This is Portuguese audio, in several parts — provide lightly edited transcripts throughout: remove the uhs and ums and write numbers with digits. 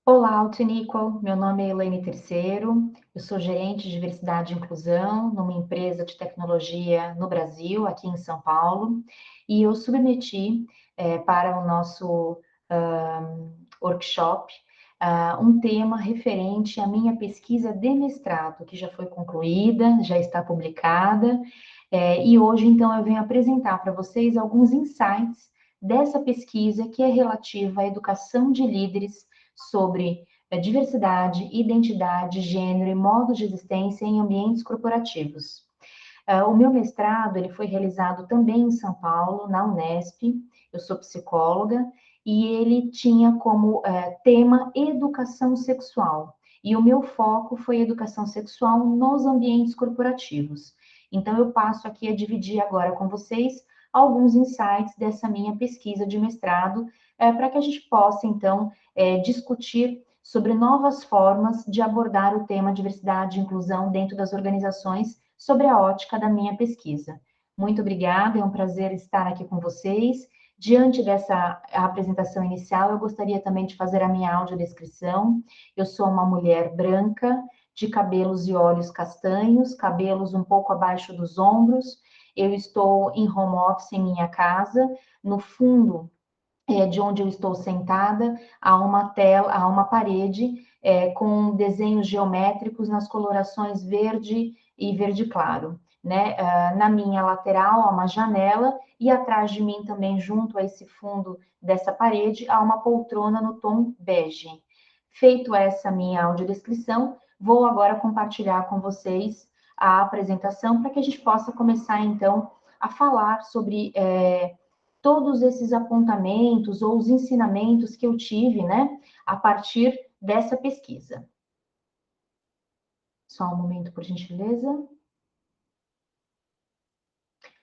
Olá, Altinico. Meu nome é Elaine Terceiro. Eu sou gerente de diversidade e inclusão numa empresa de tecnologia no Brasil, aqui em São Paulo, e eu submeti para o nosso workshop um tema referente à minha pesquisa de mestrado, que já foi concluída, já está publicada, e hoje, então, eu venho apresentar para vocês alguns insights dessa pesquisa que é relativa à educação de líderes sobre diversidade, identidade, gênero e modos de existência em ambientes corporativos. O meu mestrado ele foi realizado também em São Paulo, na Unesp. Eu sou psicóloga e ele tinha como tema educação sexual. E o meu foco foi educação sexual nos ambientes corporativos. Então, eu passo aqui a dividir agora com vocês alguns insights dessa minha pesquisa de mestrado, para que a gente possa, então, discutir sobre novas formas de abordar o tema diversidade e inclusão dentro das organizações sobre a ótica da minha pesquisa. Muito obrigada, é um prazer estar aqui com vocês. Diante dessa apresentação inicial, eu gostaria também de fazer a minha audiodescrição. Eu sou uma mulher branca, de cabelos e olhos castanhos, cabelos um pouco abaixo dos ombros. Eu estou em home office em minha casa. No fundo de onde eu estou sentada, há uma tela, há uma parede com desenhos geométricos nas colorações verde e verde claro. Né? Na minha lateral há uma janela e atrás de mim também, junto a esse fundo dessa parede, há uma poltrona no tom bege. Feito essa minha audiodescrição, vou agora compartilhar com vocês a apresentação para que a gente possa começar, então, a falar sobre todos esses apontamentos ou os ensinamentos que eu tive, né, a partir dessa pesquisa. Só um momento, por gentileza.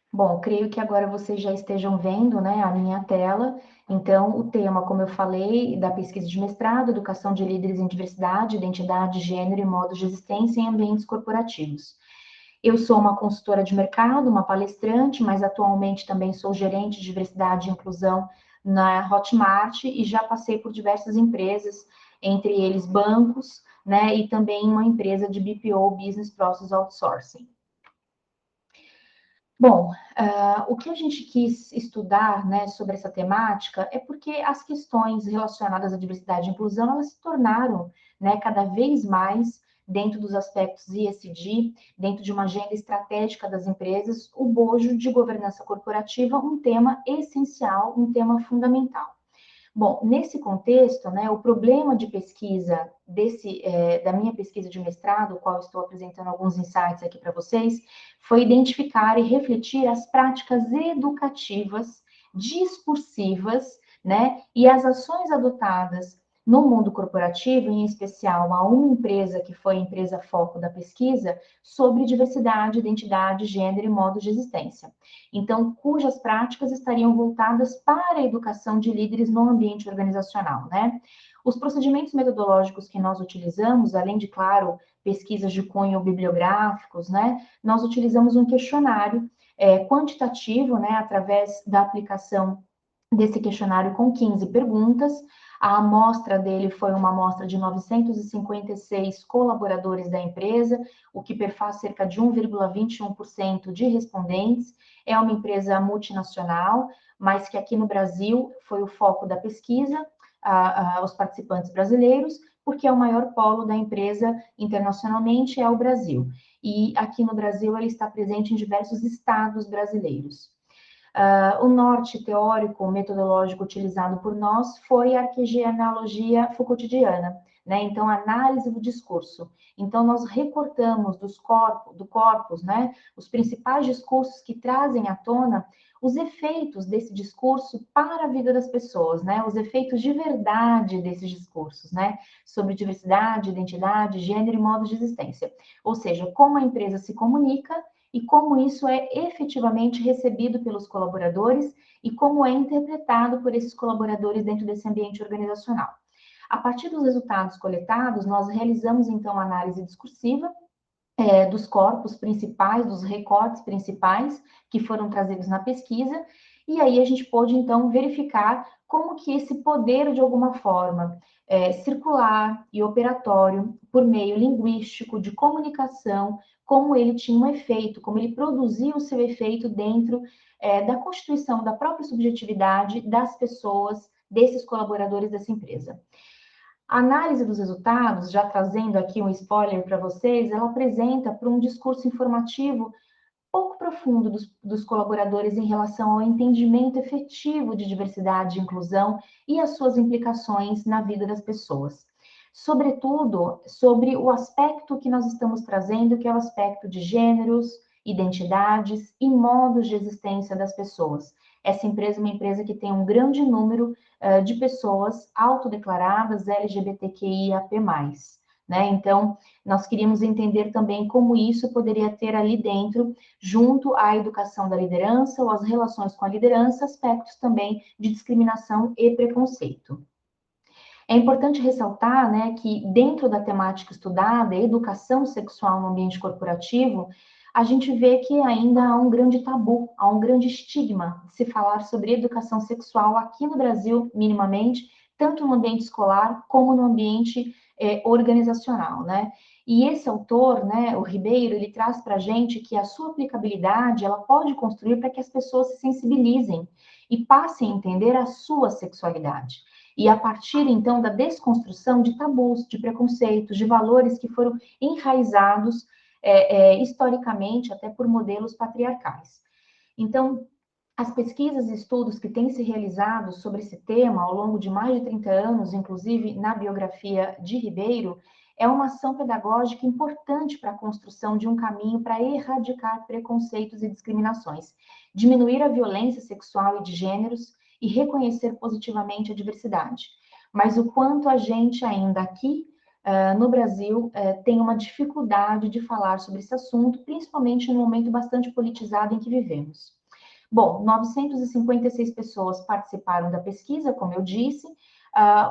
Bom, creio que agora vocês já estejam vendo, né, a minha tela. Então, o tema, como eu falei, da pesquisa de mestrado, educação de líderes em diversidade, identidade, gênero e modos de existência em ambientes corporativos. Eu sou uma consultora de mercado, uma palestrante, mas atualmente também sou gerente de diversidade e inclusão na Hotmart e já passei por diversas empresas, entre eles bancos, né, e também uma empresa de BPO, Business Process Outsourcing. Bom, o que a gente quis estudar, né, sobre essa temática é porque as questões relacionadas à diversidade e inclusão, elas se tornaram, né, cada vez mais, dentro dos aspectos ESG, dentro de uma agenda estratégica das empresas, o bojo de governança corporativa, um tema essencial, um tema fundamental. Bom, nesse contexto, né, o problema de pesquisa da minha pesquisa de mestrado, qual estou apresentando alguns insights aqui para vocês, foi identificar e refletir as práticas educativas, discursivas, né, e as ações adotadas no mundo corporativo, em especial a uma empresa que foi a empresa foco da pesquisa, sobre diversidade, identidade, gênero e modos de existência. Então, cujas práticas estariam voltadas para a educação de líderes no ambiente organizacional, né? Os procedimentos metodológicos que nós utilizamos, além de, claro, pesquisas de cunho bibliográficos, né? Nós utilizamos um questionário quantitativo, né? Através da aplicação desse questionário com 15 perguntas. A amostra dele foi uma amostra de 956 colaboradores da empresa, o que perfaz cerca de 1,21% de respondentes. É uma empresa multinacional, mas que aqui no Brasil foi o foco da pesquisa, os participantes brasileiros, porque é o maior polo da empresa internacionalmente é o Brasil. E aqui no Brasil ele está presente em diversos estados brasileiros. O norte teórico metodológico utilizado por nós foi a arquegenealogia Foucaultiana, né? Então, análise do discurso. Então, nós recortamos do corpus, né, os principais discursos que trazem à tona os efeitos desse discurso para a vida das pessoas, né? Os efeitos de verdade desses discursos, né? Sobre diversidade, identidade, gênero e modos de existência. Ou seja, como a empresa se comunica e como isso é efetivamente recebido pelos colaboradores e como é interpretado por esses colaboradores dentro desse ambiente organizacional. A partir dos resultados coletados, nós realizamos então a análise discursiva dos corpos principais, dos recortes principais que foram trazidos na pesquisa, E aí a gente pôde, então, verificar como que esse poder, de alguma forma, circular e operatório, por meio linguístico, de comunicação, como ele tinha um efeito, como ele produzia o seu efeito dentro da constituição da própria subjetividade das pessoas, desses colaboradores dessa empresa. A análise dos resultados, já trazendo aqui um spoiler para vocês, ela apresenta para um discurso informativo pouco profundo dos colaboradores em relação ao entendimento efetivo de diversidade e inclusão e as suas implicações na vida das pessoas. Sobretudo, sobre o aspecto que nós estamos trazendo, que é o aspecto de gêneros, identidades e modos de existência das pessoas. Essa empresa é uma empresa que tem um grande número de pessoas autodeclaradas LGBTQIAP+, né? Então, nós queríamos entender também como isso poderia ter ali dentro, junto à educação da liderança ou às relações com a liderança, aspectos também de discriminação e preconceito. É importante ressaltar, né, que dentro da temática estudada, educação sexual no ambiente corporativo, a gente vê que ainda há um grande tabu, há um grande estigma de se falar sobre educação sexual aqui no Brasil, minimamente, tanto no ambiente escolar como no ambiente organizacional, né? E esse autor, né, o Ribeiro, ele traz para a gente que a sua aplicabilidade, ela pode construir para que as pessoas se sensibilizem e passem a entender a sua sexualidade. E a partir, então, da desconstrução de tabus, de preconceitos, de valores que foram enraizados historicamente até por modelos patriarcais. Então, as pesquisas e estudos que têm se realizado sobre esse tema ao longo de mais de 30 anos, inclusive na biografia de Ribeiro, é uma ação pedagógica importante para a construção de um caminho para erradicar preconceitos e discriminações, diminuir a violência sexual e de gêneros e reconhecer positivamente a diversidade. Mas o quanto a gente ainda aqui no Brasil tem uma dificuldade de falar sobre esse assunto, principalmente no momento bastante politizado em que vivemos. Bom, 956 pessoas participaram da pesquisa, como eu disse.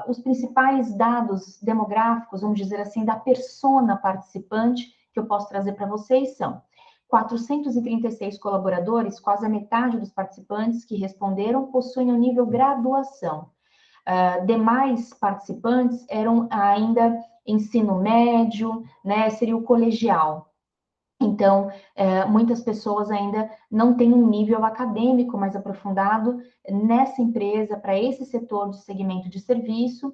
Os principais dados demográficos, vamos dizer assim, da persona participante, que eu posso trazer para vocês são 436 colaboradores, quase a metade dos participantes que responderam possuem o nível graduação. Demais participantes eram ainda ensino médio, né, seria o colegial. Então, muitas pessoas ainda não têm um nível acadêmico mais aprofundado nessa empresa, para esse setor de segmento de serviço,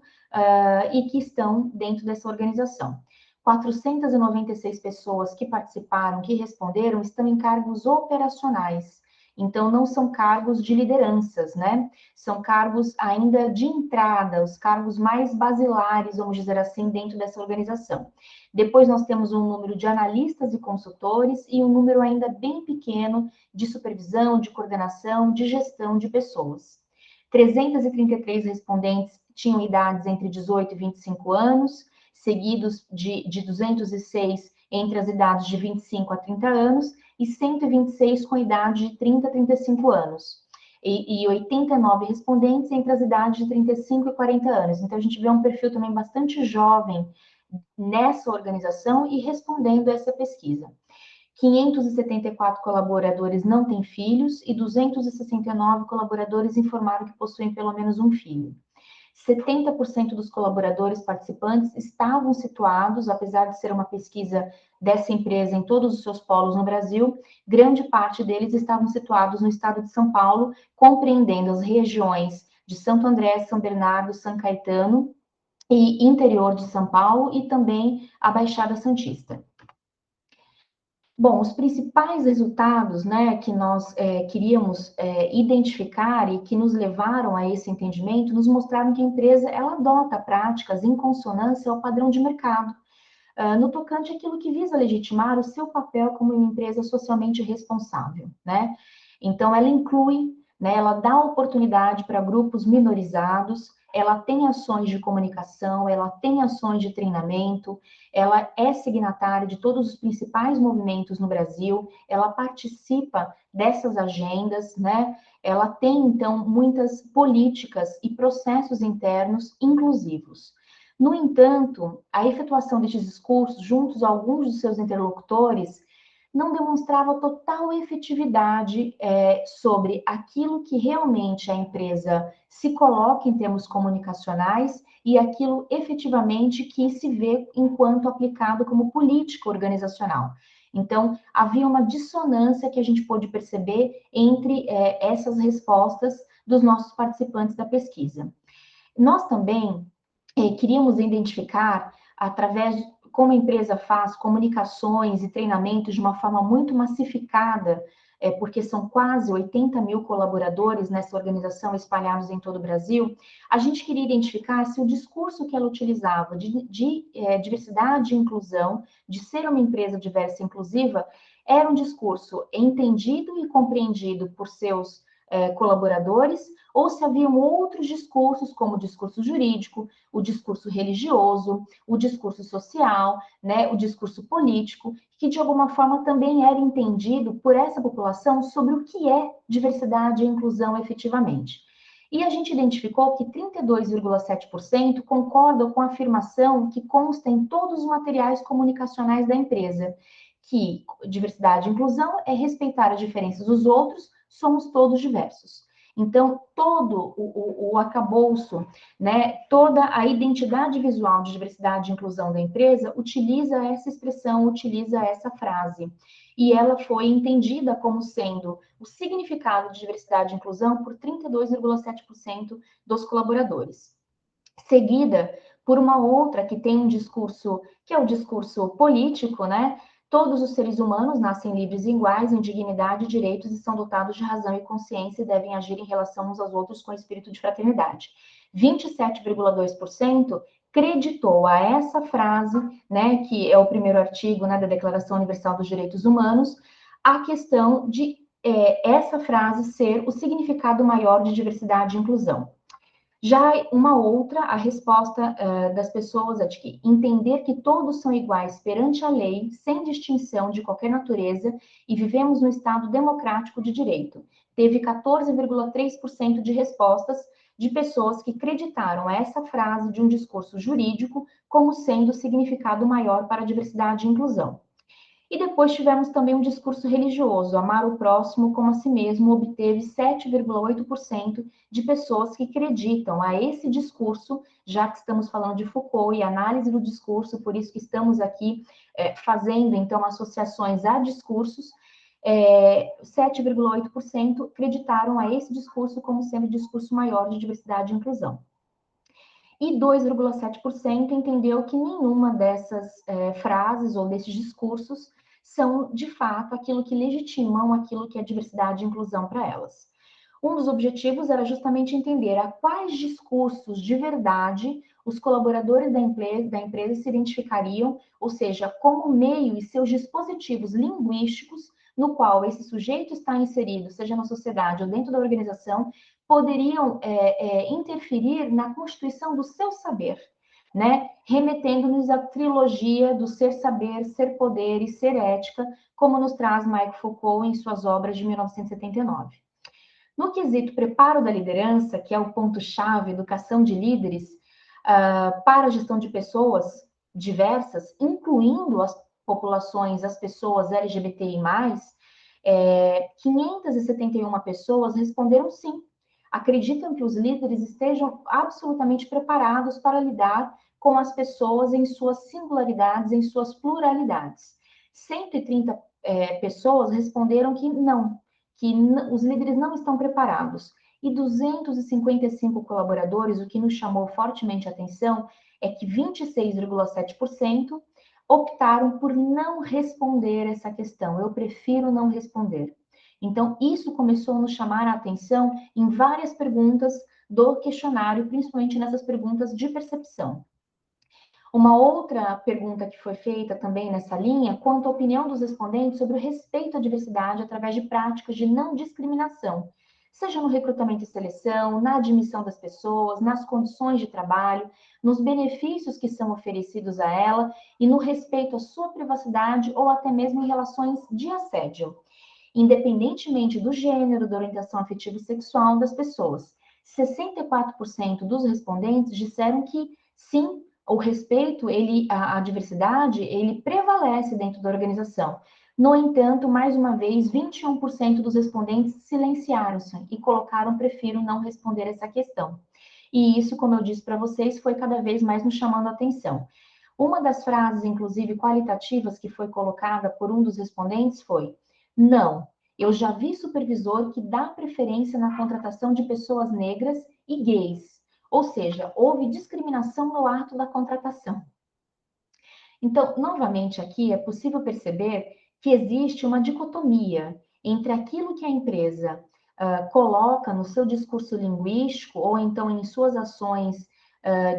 e que estão dentro dessa organização. 496 pessoas que participaram, que responderam, estão em cargos operacionais. Então, não são cargos de lideranças, né? São cargos ainda de entrada, os cargos mais basilares, vamos dizer assim, dentro dessa organização. Depois nós temos um número de analistas e consultores e um número ainda bem pequeno de supervisão, de coordenação, de gestão de pessoas. 333 respondentes tinham idades entre 18 e 25 anos, seguidos de 206 entre as idades de 25 a 30 anos e 126 com idade de 30 a 35 anos. E 89 respondentes entre as idades de 35 e 40 anos. Então, a gente vê um perfil também bastante jovem nessa organização e respondendo a essa pesquisa. 574 colaboradores não têm filhos e 269 colaboradores informaram que possuem pelo menos um filho. 70% dos colaboradores participantes estavam situados, apesar de ser uma pesquisa dessa empresa em todos os seus polos no Brasil, grande parte deles estavam situados no estado de São Paulo, compreendendo as regiões de Santo André, São Bernardo, São Caetano e interior de São Paulo e também a Baixada Santista. Bom, os principais resultados, né, que nós queríamos identificar e que nos levaram a esse entendimento, nos mostraram que a empresa ela adota práticas em consonância ao padrão de mercado, no tocante àquilo que visa legitimar o seu papel como uma empresa socialmente responsável, né? Então, ela inclui, né, ela dá oportunidade para grupos minorizados, ela tem ações de comunicação, ela tem ações de treinamento, ela é signatária de todos os principais movimentos no Brasil, ela participa dessas agendas, né? Ela tem, então, muitas políticas e processos internos inclusivos. No entanto, a efetuação destes discursos, juntos a alguns dos seus interlocutores, não demonstrava total efetividade sobre aquilo que realmente a empresa se coloca em termos comunicacionais e aquilo efetivamente que se vê enquanto aplicado como política organizacional. Então, havia uma dissonância que a gente pôde perceber entre essas respostas dos nossos participantes da pesquisa. Nós também queríamos identificar, através de como a empresa faz comunicações e treinamentos de uma forma muito massificada, porque são quase 80 mil colaboradores nessa organização espalhados em todo o Brasil, a gente queria identificar se o discurso que ela utilizava de diversidade e inclusão, de ser uma empresa diversa e inclusiva, era um discurso entendido e compreendido por seus colaboradores, ou se haviam outros discursos, como o discurso jurídico, o discurso religioso, o discurso social, né, o discurso político, que de alguma forma também era entendido por essa população sobre o que é diversidade e inclusão efetivamente. E a gente identificou que 32,7% concordam com a afirmação que consta em todos os materiais comunicacionais da empresa, que diversidade e inclusão é respeitar as diferenças dos outros, somos todos diversos. Então, todo o arcabouço, né, toda a identidade visual de diversidade e inclusão da empresa utiliza essa expressão, utiliza essa frase. E ela foi entendida como sendo o significado de diversidade e inclusão por 32,7% dos colaboradores. Seguida por uma outra que tem um discurso, que é o discurso político, né? Todos os seres humanos nascem livres e iguais em dignidade e direitos e são dotados de razão e consciência e devem agir em relação uns aos outros com espírito de fraternidade. 27,2% creditou a essa frase, né, que é o primeiro artigo, né, da Declaração Universal dos Direitos Humanos, a questão de essa frase ser o significado maior de diversidade e inclusão. Já uma outra, a resposta das pessoas é de que entender que todos são iguais perante a lei, sem distinção de qualquer natureza, e vivemos num Estado democrático de direito. Teve 14,3% de respostas de pessoas que acreditaram essa frase de um discurso jurídico como sendo o significado maior para a diversidade e inclusão. E depois tivemos também um discurso religioso, amar o próximo como a si mesmo, obteve 7,8% de pessoas que acreditam a esse discurso, já que estamos falando de Foucault e análise do discurso, por isso que estamos aqui fazendo, então, associações a discursos, 7,8% acreditaram a esse discurso como sendo o discurso maior de diversidade e inclusão. E 2,7% entendeu que nenhuma dessas frases ou desses discursos são, de fato, aquilo que legitimam aquilo que é diversidade e inclusão para elas. Um dos objetivos era justamente entender a quais discursos de verdade os colaboradores da empresa se identificariam, ou seja, como meio e seus dispositivos linguísticos no qual esse sujeito está inserido, seja na sociedade ou dentro da organização, poderiam interferir na constituição do seu saber, né? Remetendo-nos à trilogia do ser saber, ser poder e ser ética, como nos traz Michael Foucault em suas obras de 1979. No quesito preparo da liderança, que é o ponto-chave, educação de líderes, para a gestão de pessoas diversas, incluindo as populações, as pessoas LGBTI+, 571 pessoas responderam sim. Acreditam que os líderes estejam absolutamente preparados para lidar com as pessoas em suas singularidades, em suas pluralidades. 130 pessoas responderam que não, que os líderes não estão preparados. E 255 colaboradores, o que nos chamou fortemente a atenção é que 26,7% optaram por não responder essa questão. Eu prefiro não responder. Então, isso começou a nos chamar a atenção em várias perguntas do questionário, principalmente nessas perguntas de percepção. Uma outra pergunta que foi feita também nessa linha, quanto à opinião dos respondentes sobre o respeito à diversidade através de práticas de não discriminação, seja no recrutamento e seleção, na admissão das pessoas, nas condições de trabalho, nos benefícios que são oferecidos a ela e no respeito à sua privacidade ou até mesmo em relações de assédio, independentemente do gênero, da orientação afetiva e sexual das pessoas. 64% dos respondentes disseram que sim, o respeito, a diversidade, ele prevalece dentro da organização. No entanto, mais uma vez, 21% dos respondentes silenciaram-se e colocaram prefiro não responder essa questão. E isso, como eu disse para vocês, foi cada vez mais nos chamando a atenção. Uma das frases, inclusive, qualitativas que foi colocada por um dos respondentes foi: não, eu já vi supervisor que dá preferência na contratação de pessoas negras e gays. Ou seja, houve discriminação no ato da contratação. Então, novamente aqui, é possível perceber que existe uma dicotomia entre aquilo que a empresa coloca no seu discurso linguístico, ou então em suas ações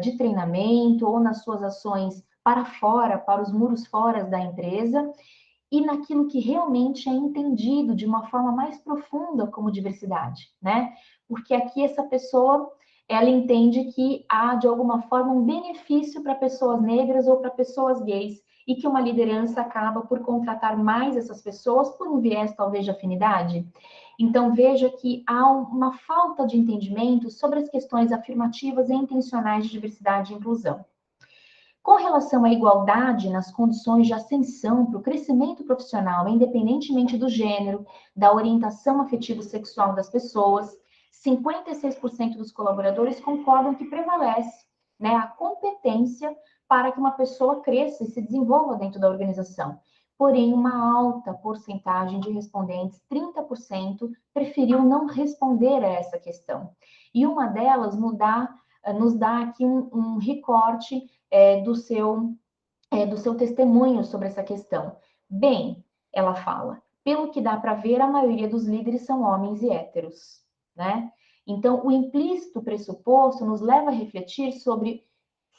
de treinamento, ou nas suas ações para fora, para os muros fora da empresa, e naquilo que realmente é entendido de uma forma mais profunda como diversidade, né? Porque aqui essa pessoa, ela entende que há, de alguma forma, um benefício para pessoas negras ou para pessoas gays, e que uma liderança acaba por contratar mais essas pessoas por um viés, talvez, de afinidade. Então, veja que há uma falta de entendimento sobre as questões afirmativas e intencionais de diversidade e inclusão. Com relação à igualdade nas condições de ascensão para o crescimento profissional, independentemente do gênero, da orientação afetivo-sexual das pessoas, 56% dos colaboradores concordam que prevalece, né, a competência para que uma pessoa cresça e se desenvolva dentro da organização. Porém, uma alta porcentagem de respondentes, 30%, preferiu não responder a essa questão. E uma delas nos dá aqui um recorte do seu testemunho sobre essa questão. Bem, ela fala, pelo que dá para ver, a maioria dos líderes são homens e héteros, né? Então, o implícito pressuposto nos leva a refletir sobre: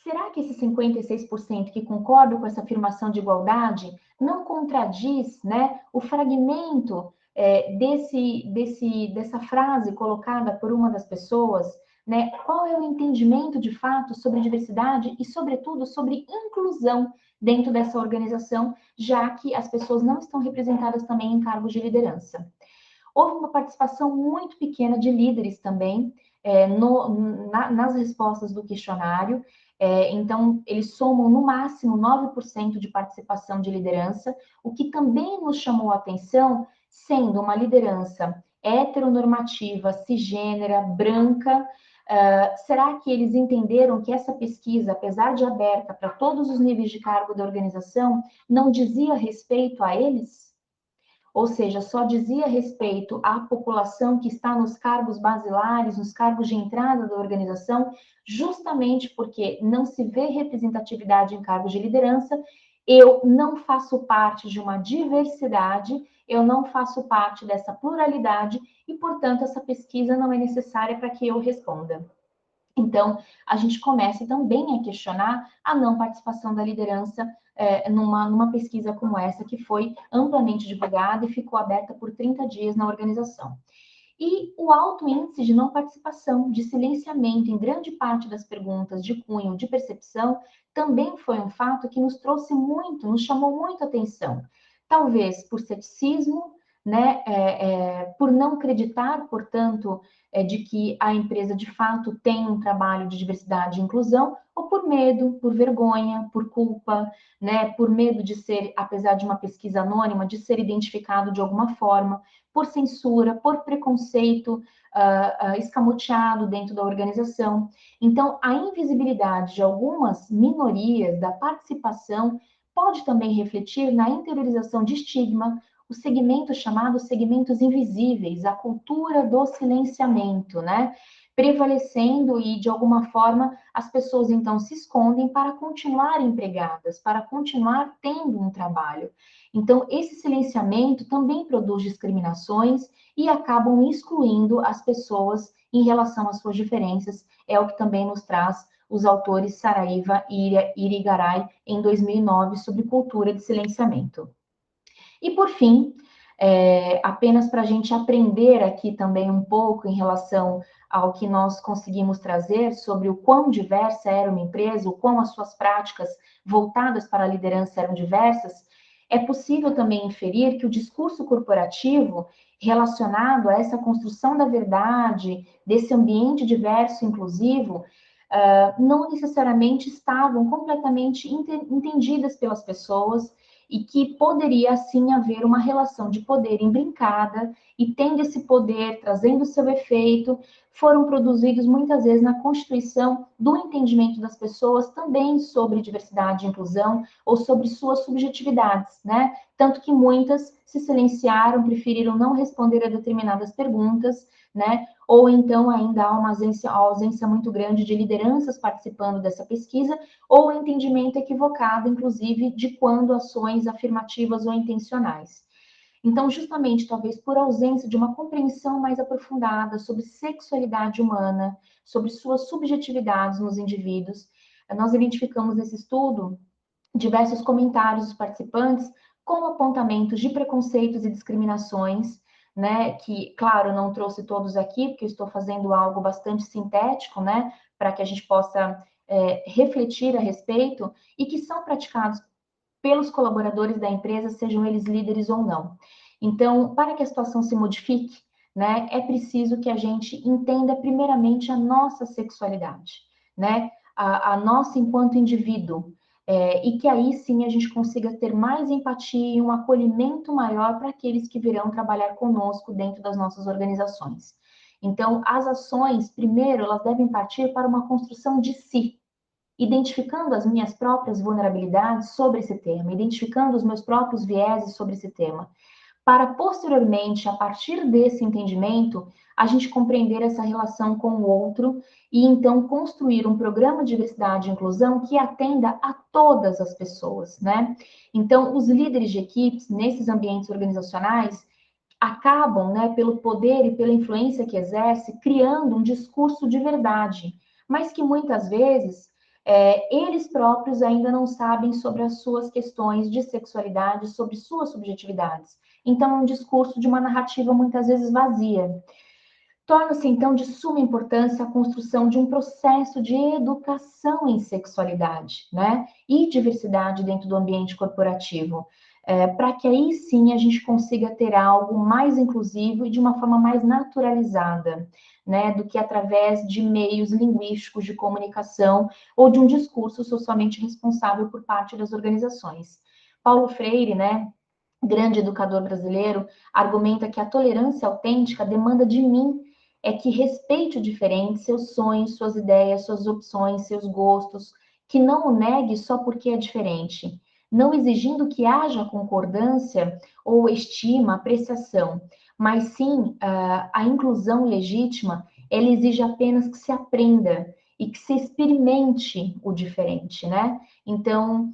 será que esses 56% que concordam com essa afirmação de igualdade não contradiz, né, o fragmento dessa frase colocada por uma das pessoas, né? Qual é o entendimento de fato sobre diversidade e, sobretudo, sobre inclusão dentro dessa organização, já que as pessoas não estão representadas também em cargos de liderança? Houve uma participação muito pequena de líderes também nas respostas do questionário. Então, eles somam no máximo 9% de participação de liderança, o que também nos chamou a atenção, sendo uma liderança heteronormativa, cisgênera, branca. Será que eles entenderam que essa pesquisa, apesar de aberta para todos os níveis de cargo da organização, não dizia respeito a eles? Ou seja, só dizia respeito à população que está nos cargos basilares, nos cargos de entrada da organização, justamente porque não se vê representatividade em cargos de liderança. Eu não faço parte de uma diversidade, eu não faço parte dessa pluralidade e, portanto, essa pesquisa não é necessária para que eu responda. Então, a gente começa também a questionar a não participação da liderança numa pesquisa como essa, que foi amplamente divulgada e ficou aberta por 30 dias na organização. E o alto índice de não participação, de silenciamento em grande parte das perguntas de cunho de percepção, também foi um fato que nos trouxe muito, nos chamou muito a atenção. Talvez por ceticismo, né, por não acreditar, portanto, de que a empresa de fato tem um trabalho de diversidade e inclusão, ou por medo, por vergonha, por culpa, né, por medo de ser, apesar de uma pesquisa anônima, de ser identificado de alguma forma, por censura, por preconceito escamoteado dentro da organização. Então, a invisibilidade de algumas minorias da participação pode também refletir na interiorização de estigma, os segmentos chamados segmentos invisíveis, a cultura do silenciamento, né? Prevalecendo e, de alguma forma, as pessoas então se escondem para continuar empregadas, para continuar tendo um trabalho. Então, esse silenciamento também produz discriminações e acabam excluindo as pessoas em relação às suas diferenças. É o que também nos traz os autores Saraiva e Irigaray em 2009 sobre cultura de silenciamento. E, por fim, apenas para a gente aprender aqui também um pouco em relação ao que nós conseguimos trazer sobre o quão diversa era uma empresa, o quão as suas práticas voltadas para a liderança eram diversas, é possível também inferir que o discurso corporativo relacionado a essa construção da verdade, desse ambiente diverso e inclusivo, não necessariamente estavam completamente entendidas pelas pessoas e que poderia, assim, haver uma relação de poder imbrincada, e tendo esse poder, trazendo seu efeito, foram produzidos muitas vezes na constituição do entendimento das pessoas também sobre diversidade e inclusão, ou sobre suas subjetividades, né? Tanto que muitas se silenciaram, preferiram não responder a determinadas perguntas, né? Ou então ainda há uma ausência muito grande de lideranças participando dessa pesquisa, ou entendimento equivocado, inclusive, de quando ações afirmativas ou intencionais. Então, justamente, talvez por ausência de uma compreensão mais aprofundada sobre sexualidade humana, sobre suas subjetividades nos indivíduos, nós identificamos nesse estudo diversos comentários dos participantes com apontamentos de preconceitos e discriminações, né, que, claro, não trouxe todos aqui, porque eu estou fazendo algo bastante sintético, né, para que a gente possa refletir a respeito, e que são praticados pelos colaboradores da empresa, sejam eles líderes ou não. Então, para que a situação se modifique, né, é preciso que a gente entenda primeiramente a nossa sexualidade, né, a nossa enquanto indivíduo, e que aí sim a gente consiga ter mais empatia e um acolhimento maior para aqueles que virão trabalhar conosco dentro das nossas organizações. Então, as ações, primeiro, elas devem partir para uma construção de si, identificando as minhas próprias vulnerabilidades sobre esse tema, identificando os meus próprios vieses sobre esse tema, para posteriormente, a partir desse entendimento, a gente compreender essa relação com o outro e então construir um programa de diversidade e inclusão que atenda a todas as pessoas, né? Então, os líderes de equipes nesses ambientes organizacionais acabam, né, pelo poder e pela influência que exerce, criando um discurso de verdade, mas que muitas vezes eles próprios ainda não sabem sobre as suas questões de sexualidade, sobre suas subjetividades. Então, é um discurso de uma narrativa muitas vezes vazia. Torna-se, então, de suma importância a construção de um processo de educação em sexualidade, né? E diversidade dentro do ambiente corporativo, para que aí sim a gente consiga ter algo mais inclusivo e de uma forma mais naturalizada, né? Do que através de meios linguísticos de comunicação ou de um discurso socialmente responsável por parte das organizações. Paulo Freire, né? Grande educador brasileiro, argumenta que a tolerância autêntica demanda de mim é que respeite o diferente, seus sonhos, suas ideias, suas opções, seus gostos, que não o negue só porque é diferente, não exigindo que haja concordância ou estima, apreciação, mas sim a inclusão legítima, ela exige apenas que se aprenda e que se experimente o diferente, né? Então,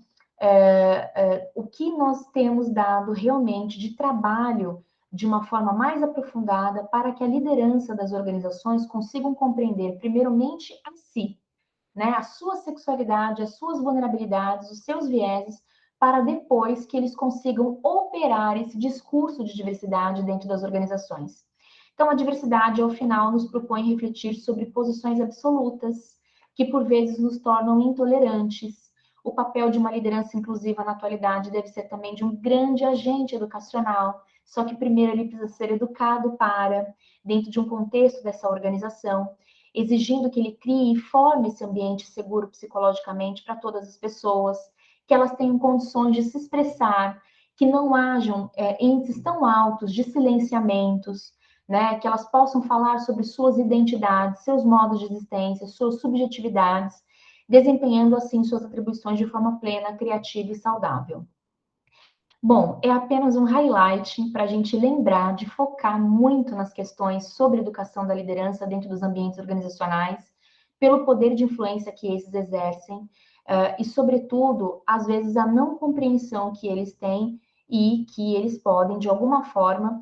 o que nós temos dado realmente de trabalho de uma forma mais aprofundada para que a liderança das organizações consigam compreender, primeiramente, a si, né, a sua sexualidade, as suas vulnerabilidades, os seus vieses, para depois que eles consigam operar esse discurso de diversidade dentro das organizações. Então, a diversidade, ao final, nos propõe refletir sobre posições absolutas, que por vezes nos tornam intolerantes. O papel de uma liderança inclusiva na atualidade deve ser também de um grande agente educacional, só que primeiro ele precisa ser educado para, dentro de um contexto dessa organização, exigindo que ele crie e forme esse ambiente seguro psicologicamente para todas as pessoas, que elas tenham condições de se expressar, que não hajam índices tão altos de silenciamentos, né, que elas possam falar sobre suas identidades, seus modos de existência, suas subjetividades, desempenhando assim suas atribuições de forma plena, criativa e saudável. Bom, é apenas um highlight para a gente lembrar de focar muito nas questões sobre educação da liderança dentro dos ambientes organizacionais, pelo poder de influência que esses exercem, e, sobretudo, às vezes, a não compreensão que eles têm e que eles podem, de alguma forma,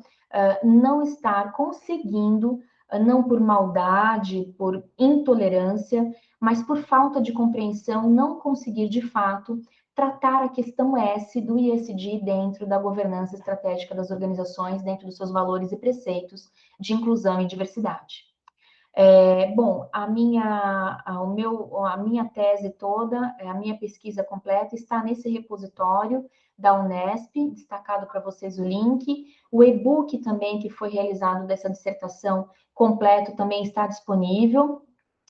não estar conseguindo, não por maldade, por intolerância, mas por falta de compreensão, não conseguir, de fato, tratar a questão S do ISD dentro da governança estratégica das organizações, dentro dos seus valores e preceitos de inclusão e diversidade. Bom, a minha tese toda, a minha pesquisa completa está nesse repositório da Unesp, destacado para vocês o link. O e-book também que foi realizado dessa dissertação completo também está disponível.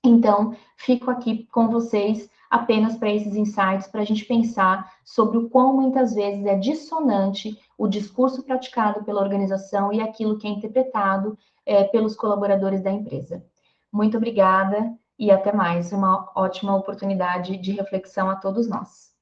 Então, fico aqui com vocês apenas para esses insights, para a gente pensar sobre o quão muitas vezes é dissonante o discurso praticado pela organização e aquilo que é interpretado pelos colaboradores da empresa. Muito obrigada e até mais. Uma ótima oportunidade de reflexão a todos nós.